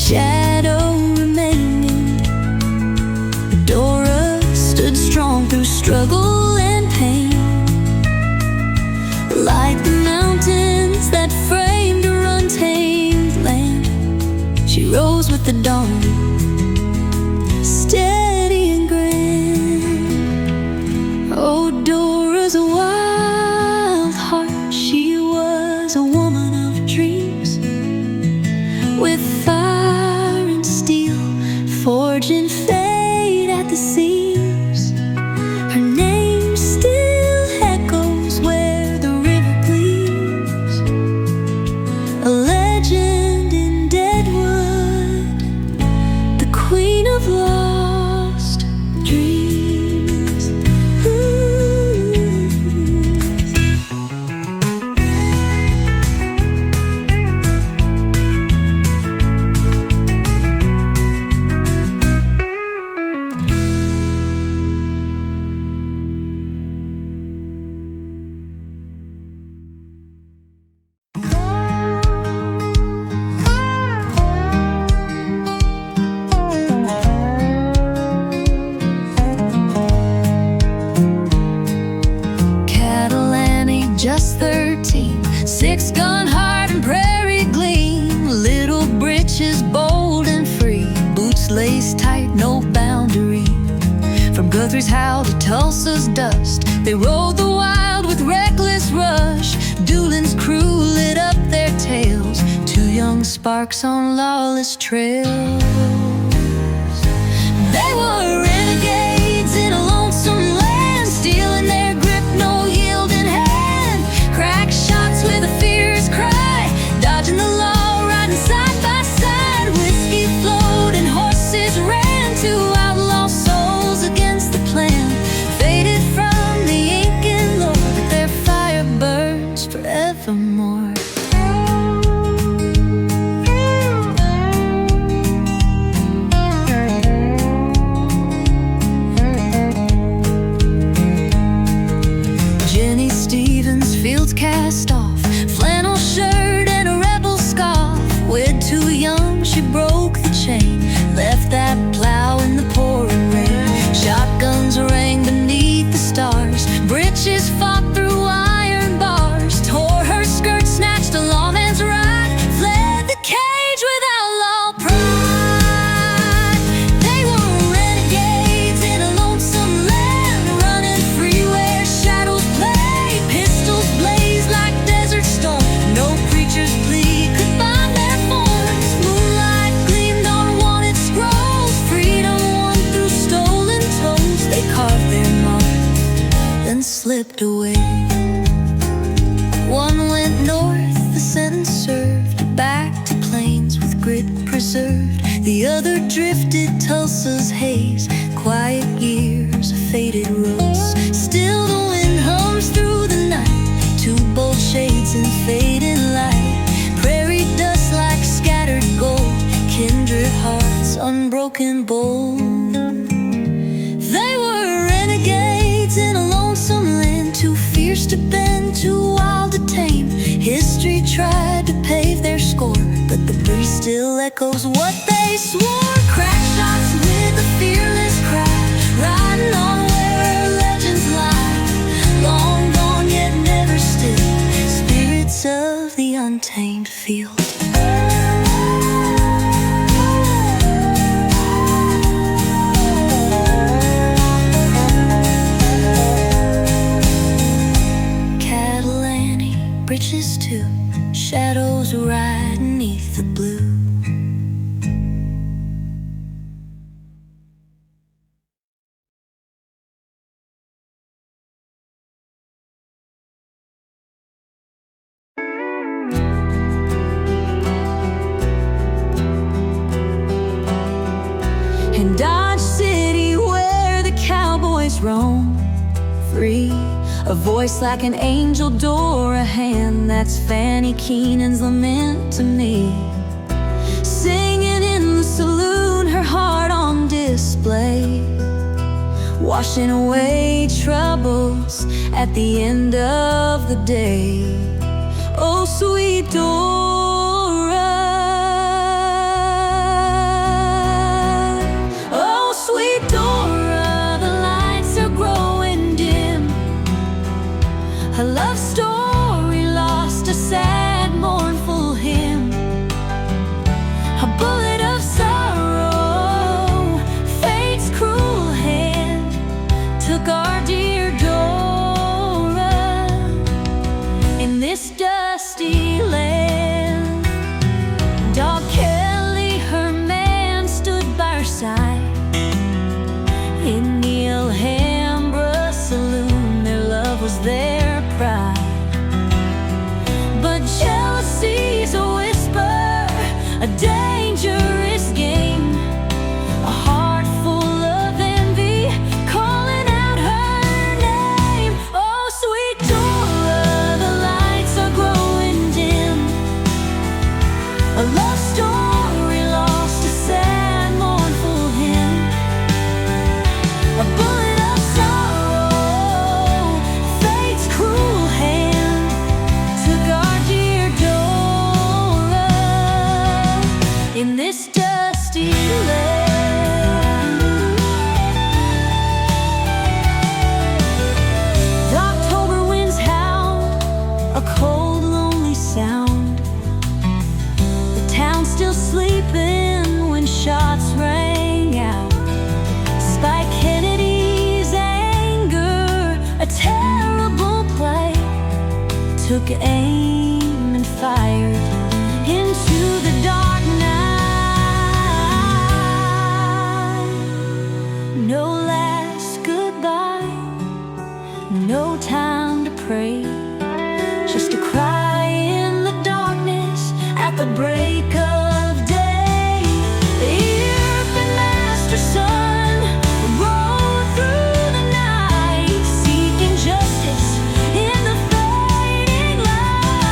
shadow remaining. Dora stood strong through struggle and pain. Like the mountains that framed her untamed land, she rose with the dawn, steady and grand. Oh, Dora's a wild heart. She was a woman of dreams, with fire and steel, forging fate at the seams. Her name still echoes where the river bleeds, a legend in Deadwood, the queen of lost dreams. Just 13, six-gun heart and prairie gleam. Little Britches, bold and free, boots laced tight, no boundary. From Guthrie's howl to Tulsa's dust, they rode the wild with reckless rush. Doolin's crew lit up their tales, two young sparks on lawless trails. They were renegades in a lonesome land, stealing their grip, no yielding hand. Crack shots with a fierce cry, dodging the law, riding side by side. Whiskey flowed and horses ran, two outlaw souls against the plan. Faded from the aching lore, but their fire burns forevermore. Fields cast off, flannel shirt and a rebel scarf. Wed too young, she broke the chain, left that plow in the pouring rain. Shotguns rang beneath the stars, Britches fought through iron bars. Tore her skirt, snatched a lawman's ride, fled the cage with outlaw pride. They were renegades in a lonesome land, running free where shadows play. Pistols blaze like desert storm, no preacher's plea could bind their forms. Moonlight gleamed on wanted scrolls, freedom won through stolen toes. They carved their mark, then slipped away. One went north, the sentence served, back to plains with grit preserved. The other drifted Tulsa's haze, quiet years, a faded rose. Still the wind hums through the night, two bold shades in fading light. Prairie dust like scattered gold, kindred hearts unbroken bold. They were renegades in a lonesome land, too fierce to bend, too wild to tame. History tried to pave their score, but the breeze still echoes what they swore. Crack shots with a fearless cry, riding on where legends lie. Long gone yet never still, spirits of the untamed field. Britches too, shadows ride beneath the blue. In Dodge City where the cowboys roam free, a voice like an angel, Dora Hand, that's Fanny Keenan's lament to me. Singing in the saloon, her heart on display, washing away troubles at the end of the day. Oh, sweet Dora, dusty land. Dog Kelly, her man, stood by her side. In the Alhambra saloon, their love was their pride. But jealousy's a whisper, a dangerous game, a heart full of envy, calling out her name. Oh, sweet Dora, the lights are growing dim. A love story lost, a sad, mournful hymn. A bullet of sorrow, fate's cruel hand took our dear Dora in this dusty land. The October winds howl, a cold, lonely sound. The town's still sleeping when shots rang out. Spike Kennedy's anger, a terrible play, took aim and fired into the dark night. No last goodbye, no time to pray, just a cry in the darkness at the break of day. The Earp and Master Son rode through the night, seeking justice in the fading light.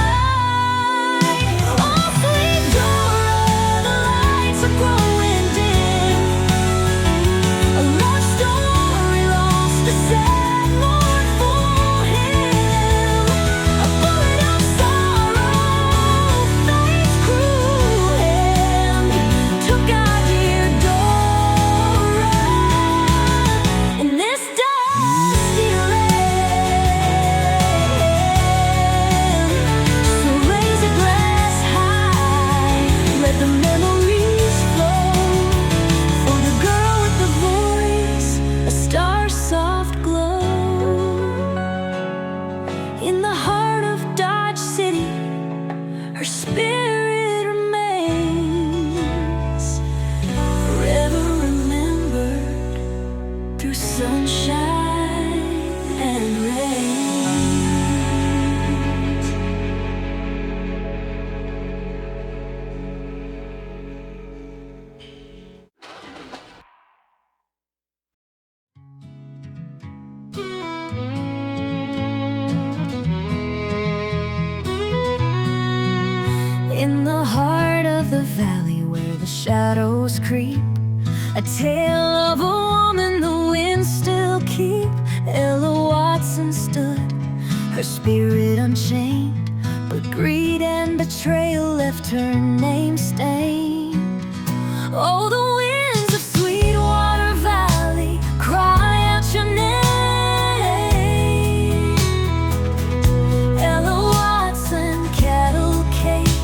Oh, sweet Dora, the lights are growing dim. A love story lost, a sad, mournful hymn. A bullet of sorrow, fate's cruel hand took our dear Dora in this dusty land. So raise a glass high, let the memories flow for the girl with the voice, a star's soft glow. In the heart of Dodge City, her spirit remains, forever remembered through sunshine and rain. In the heart of the valley where the shadows creep, a tale of a woman the winds still keep. Ella Watson stood, her spirit unchained, but greed and betrayal left her name stained. Oh, the winds of Sweetwater Valley cry out your name. Ella Watson, Cattle Cake,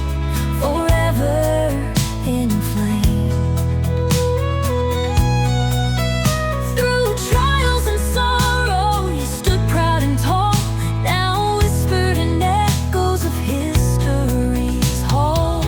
forever in flame. Through trials and sorrow, you stood proud and tall, now whispered in echoes of history's hall.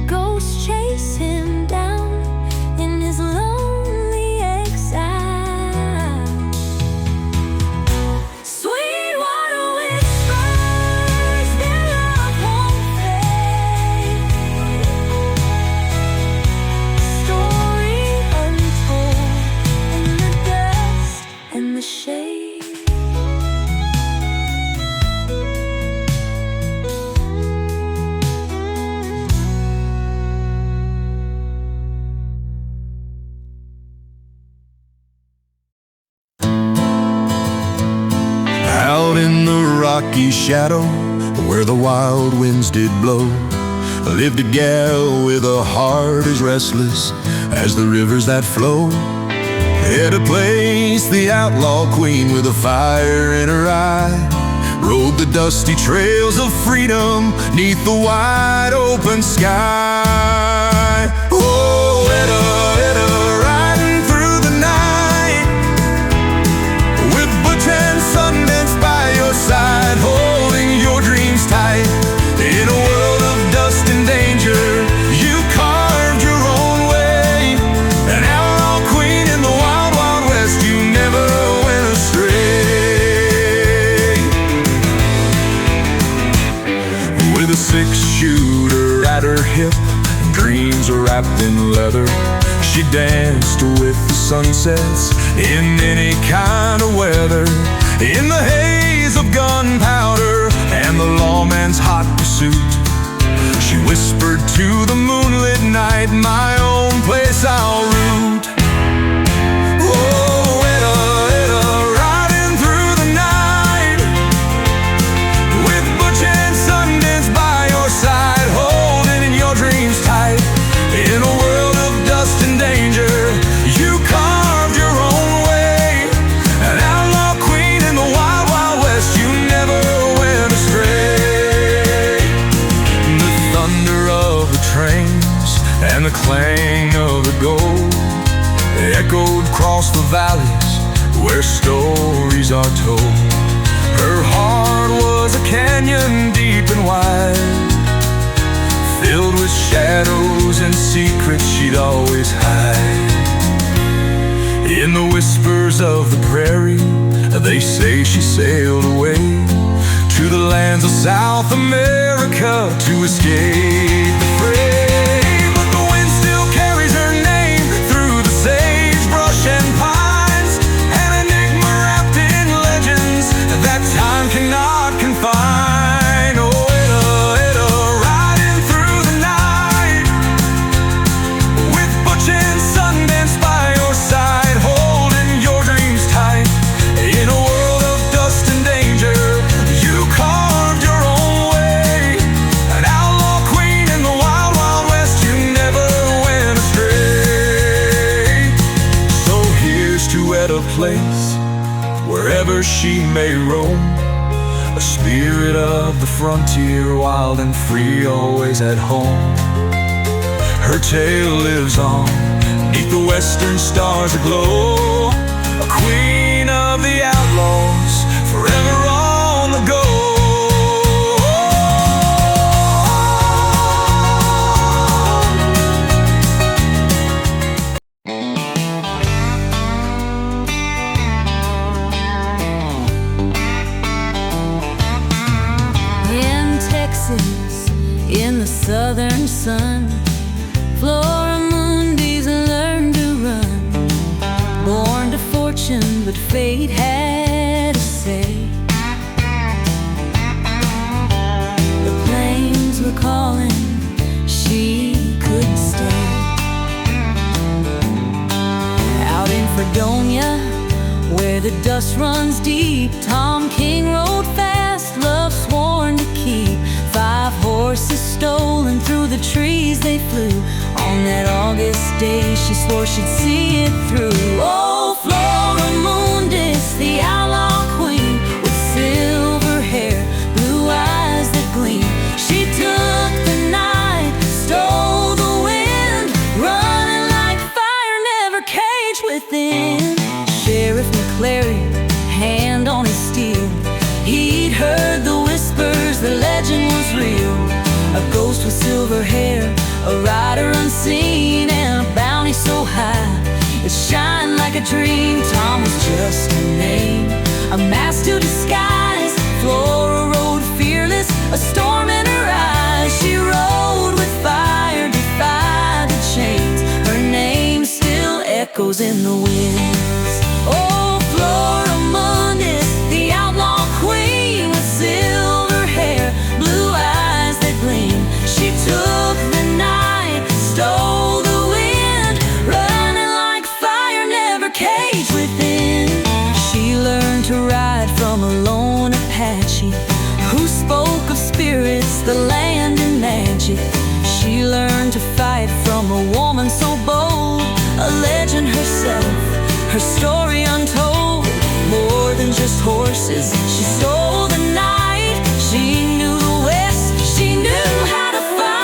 Ghosts chase him down in his lonely exile. Sweetwater whispers their love won't fade. Story untold in the dust and the shade. Out in the rocky shadow, where the wild winds did blow, lived a gal with a heart as restless as the rivers that flow. Etta Place, the outlaw queen, with a fire in her eye, rode the dusty trails of freedom neath the wide open sky. Oh, Etta, Etta, riding through the night, with Butch and Sundance by your side, holding your dreams tight. In a world of dust and danger, you carved your own way. An outlaw queen in the wild, wild west, you never went astray. With a six-shooter at her hip, dreams wrapped in leather, she danced with the sunsets in any kind of weather. In the haze of gunpowder and the lawman's hot pursuit, she whispered to the moonlit night, my own place I'll root. Oh, Etta, Etta, riding through the night, with Butch and Sundance by your side, holding in your dreams tight. In a world of dust and danger, you carved your own way. An outlaw queen in the wild, wild west, you never went astray. The thunder of the trains and the clang of the gold echoed across the valleys where stories are told. Her heart was a canyon deep and wide, filled with shadows and secrets she'd always hide. In the whispers of the prairie, they say she sailed away to the lands of South America to escape the fray. But the wind still carries her name through the sagebrush and pines, an enigma wrapped in legends that time cannot confine. Oh, Etta, Etta, riding through the night, with Butch and Sundance by your side, holding your dreams tight. In a world of dust and danger, you carved your own way. An outlaw queen in the wild, wild west, you never went astray. So here's to Etta Place, wherever she may roam, a spirit of the frontier, wild and free, always at home. Her tale lives on, neath the western stars aglow, a queen of the outlaws, forever on the go. In Texas, in the southern sun, Flora Mundis learned to run. Born to fortune, but fate had a say. The plains were calling, she couldn't stay. Out in Fredonia, where the dust runs deep, Tom King rode fast, love sworn to keep. 5 horses stolen, through the trees they flew. On that August day, she swore she'd see it through. Oh, Flora Mundis, the outlaw queen, with silver hair, blue eyes that gleam. She took the night, stole the wind, running like fire, never caged within. Sheriff McClary, hand on his steel, he'd heard the whispers, the legend was real. A ghost with silver hair, a a dream. Tom was just a name, a mask to disguise. Flora rode fearless, a storm in her eyes. She rode with fire, defied the chains. Her name still echoes in the winds. Oh, Flora Mundis, the outlaw queen with silver hair, blue eyes that gleam. She took the night, stole the wind, running like fire, never caged within. She learned to ride from a lone Apache who spoke of spirits, the land, and magic. She learned to fight from a woman so bold, a legend herself, her story untold. More than just horses, she stole the night. She knew the West, she knew how to fight.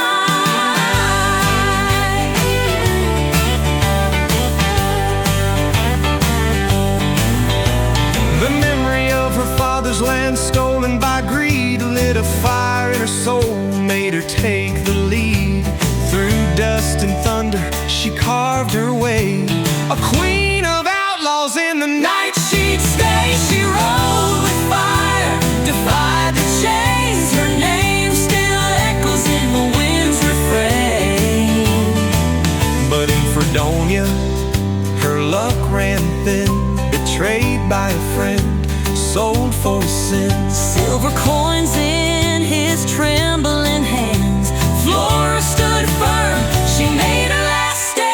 The memory of her father's land stolen by greed lit a fire in her soul, made her take the lead. Through dust and thunder, she carved her way, a queen of outlaws in the night. She'd stay, she rode with fire, defied the chains. Her name still echoes in the wind's refrain. But in Fredonia, her luck ran thin, betrayed by a friend, sold for his sins. Silver coins in his trembling hands. Flora stood firm, she made her last stand.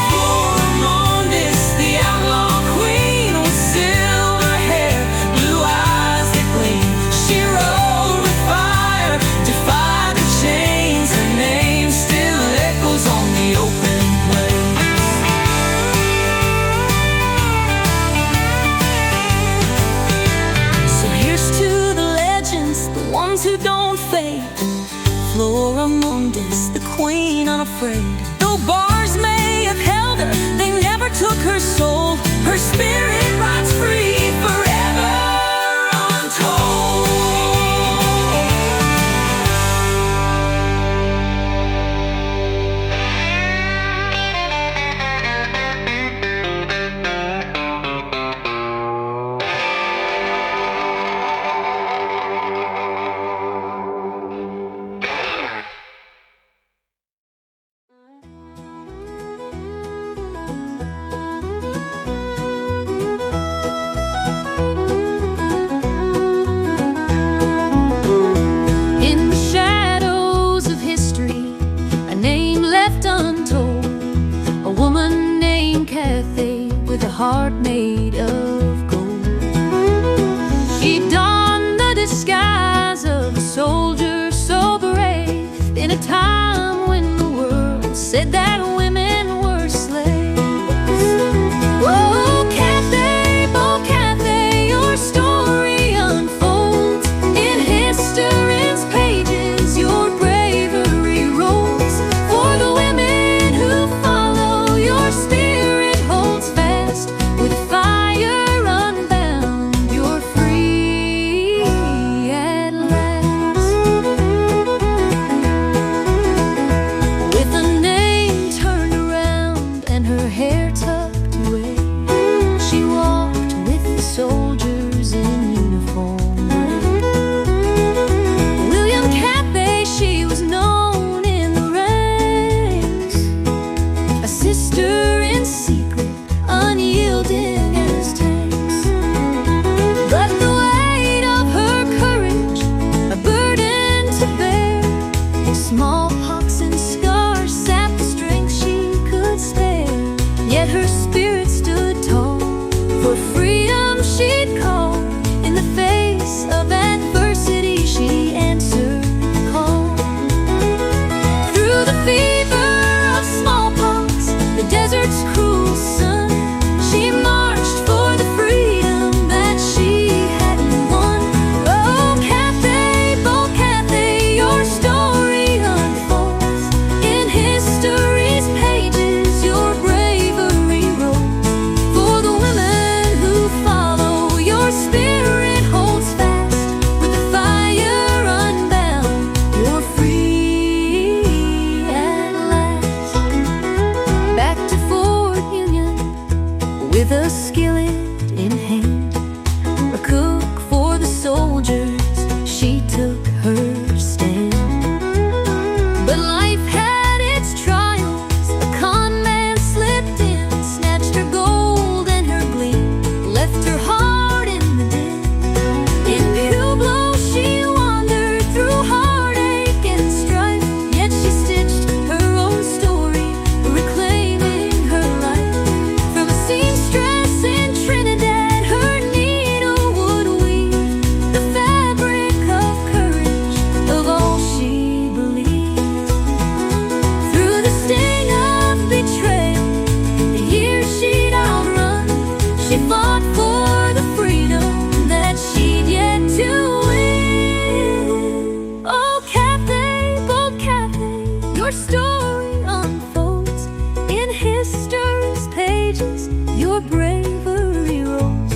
Flora Mundis, the outlaw queen with silver hair, blue eyes that gleam. She rode with fire, defied the chains. Her name still echoes on the open plains. So here's to the legends, the ones who don't fade. Flora Mundis, the queen unafraid. Though bars may have held her, they never took her soul. Her spirit rides free forever untold. In the shadows of history, a name left untold, a woman named Cathy with a heart made of gold. She donned the disguise of a soldier so brave, in a time when the world said that women were slaves. Whoa, Cathy, oh Cathy, your story unfolds in history's pages. Your bravery rolls for the women who follow. Your spirit holds fast with fire unbound. You're free at last. your bravery rose.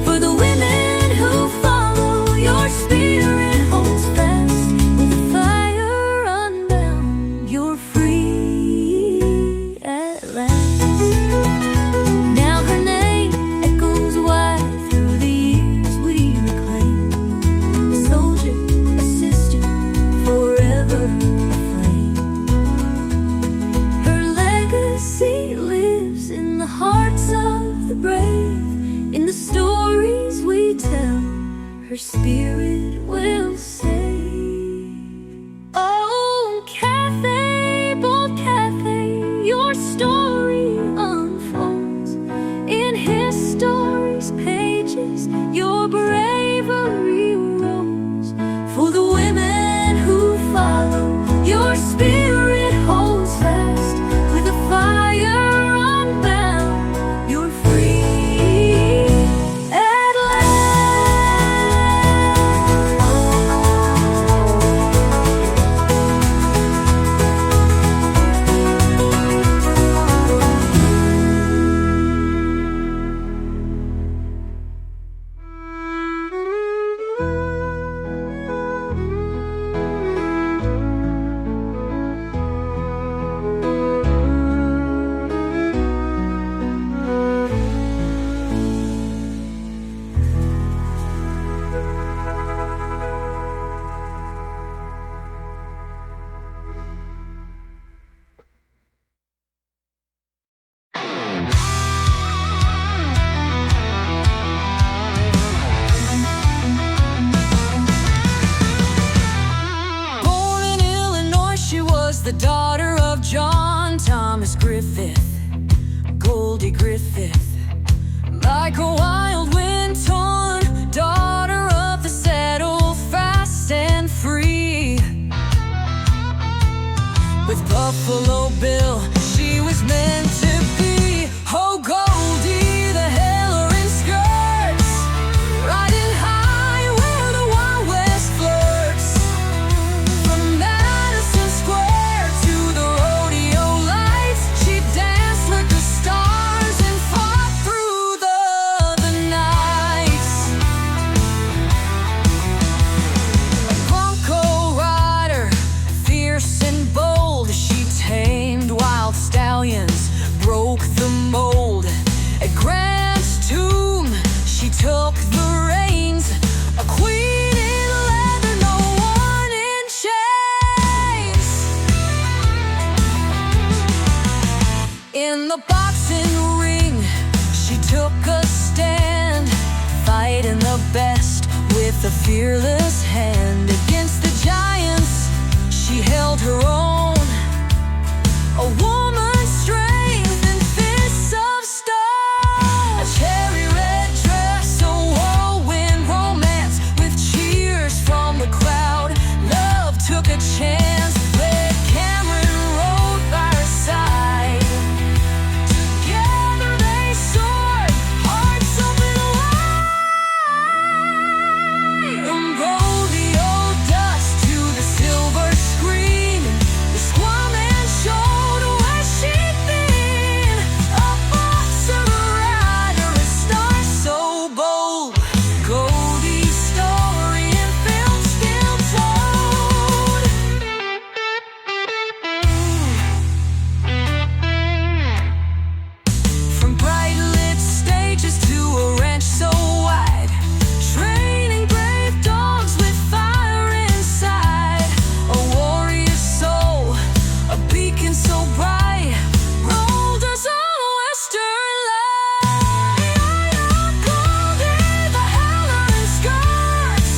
For the women who follow, your spirit holds fast. With the fire unbound, you're free at last. Now her name echoes wide through the years we reclaim. A soldier, a sister, forever aflame. Her legacy lives in the hearts of the brave. In the stories we tell, her spirit will save. Oh, Cathy, bold Cathy, your story unfolds in history's pages. Your bravery rose. For the women who follow, your spirit holds fast. With a fire unbound, you're free at Born in Illinois, she was the daughter of John Thomas Griffith, Goldie Griffith. Like a wild wind torn, daughter of the settled, fast and free. With Buffalo Bill, she was meant to be. Oh, Goldie, the Hillary skirts, riding high where the Wild West flirts. From Madison Square to the rodeo lights, she danced with the stars and fought through the nights. A bronco rider, fierce and bold, she tamed wild stallions, broke the mold. At Grant's tomb, she took the reins, a queen in leather, no one in chains. In the boxing ring, she took a stand, fighting the best with a fearless hand. Against the giants, she held her own, a woman's strength and fists of stone. A cherry red dress, a whirlwind romance, with cheers from the crowd. Love took a chance, Red Cameron rode by her side. Together they soared, hearts open wide. From rodeo dust to the silver screen, the squaw man showed where she'd been. A boxer, a rider, a star so bold. Goldie's story in film still told. From bright lit stages to a ranch so wide, training brave dogs with fire inside. A warrior soul, a beacon so bright, rolled us on a western light. Goldie, the howling skirts,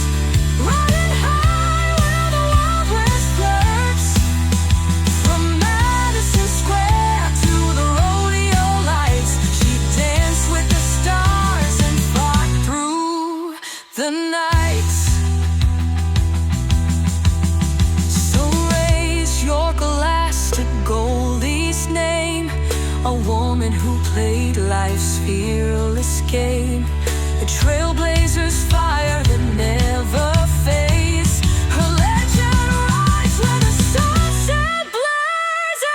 riding high where the Wild West flirts. From Madison Square to the rodeo lights, she danced with the stars and fought through the nights. So raise your glass to Goldie's name, a woman who played life's fearless game. A trailblazer's fire that never fades. Her legend rides where the sunset blazes.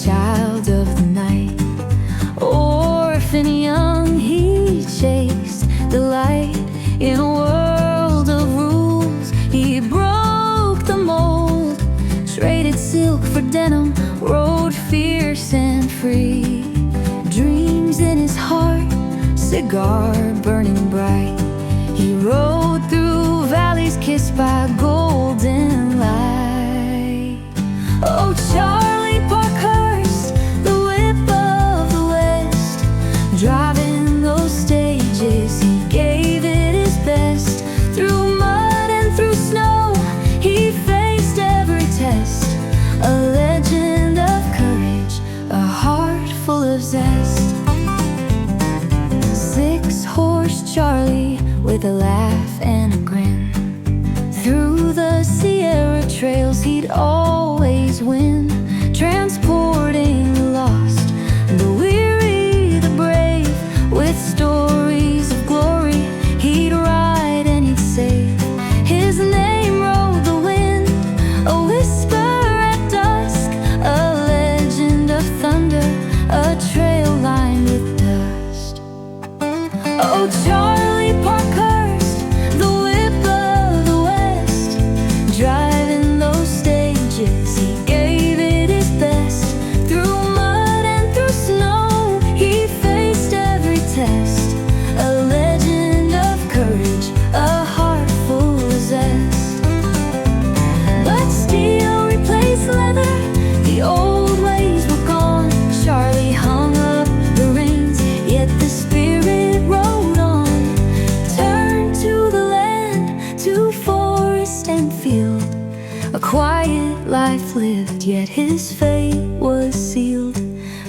child of the night. Orphan young, he chased the light. In a world of rules, he broke the mold. Traded silk for denim, rode fierce and free. Dreams in his heart, cigar burning bright. He rode through valleys kissed by golden light. Oh, Charley Parkhurst, the whip of the West. Driving those stages, he gave it his best. Through mud and through snow, he faced every test. A legend of courage, a heart full of zest. Six-horse Charley with a laugh and a grin. Through the Sierra trails he'd always win. Transporting the lost, the weary, the brave. With stories of glory he'd ride and he'd save. His name rode the wind, a whisper at dusk. A legend of thunder, a trail lined with dust. Oh, Charley Parkhurst, the whip of the West. Driving those stages, he gave it his best. Through mud and through snow, he faced every test. A legend of courage, a heart full of zest. But steel replaced leather, the old ways were gone. Charley hung up the reins, yet the spirit rode on. Turned to the land, to forest and field. A quiet life lived, yet his fate was sealed.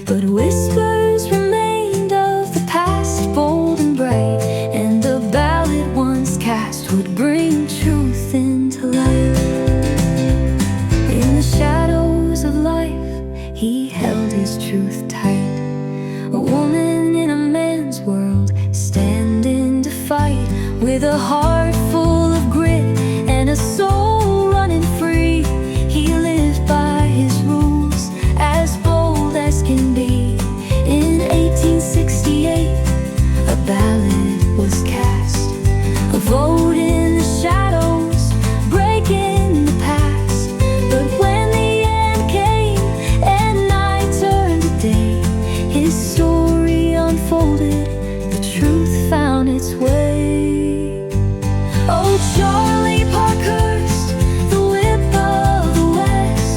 But whispers remained of the past, bold and bright. And the ballad once cast would bring truth into life. In the shadows of life, he held his truth tight. A woman in a man's world, standing to fight. With a heart full of grit and a soul running free. He lived by his rules, as bold as can be. In 1868, a ballad was cast. A vote in the shadows, breaking the past. But when the end came and night turned to day, his story unfolded, the truth found its way. Oh, Charley Parkhurst, the whip of the West.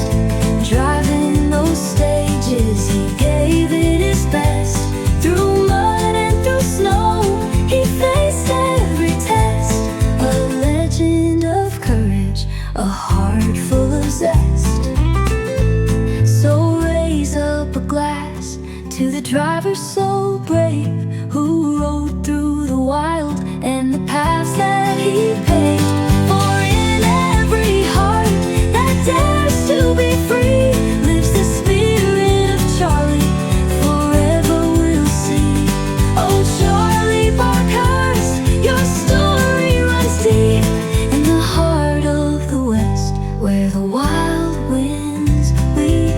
Driving those stages, he gave it his best. Through mud and through snow, he faced every test. A legend of courage, a heart full of zest. So raise up a glass to the driver so brave, who rode through the wild and the paths that he paved. For in every heart that dares to be free lives the spirit of Charley, forever we'll see. Oh, Charley Parkhurst, your story runs deep in the heart of the West, where the wild winds weep.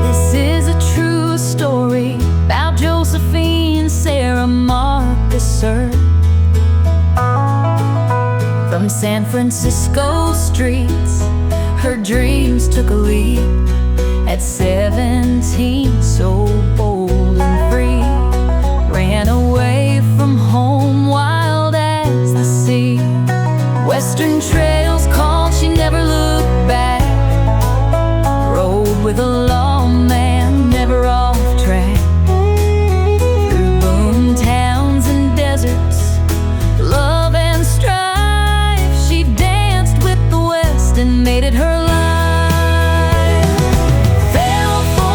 This is a true story about Josephine Sarah Marcus Earp. From San Francisco streets, her dreams took a leap. At 17, so bold and free, ran away from home, wild as the sea. Western trails called, she never looked back. Rode with a lawman, never off track. Through boom towns and deserts, love and strife, she danced with the West and made it her life. Fell for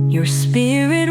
Your spirit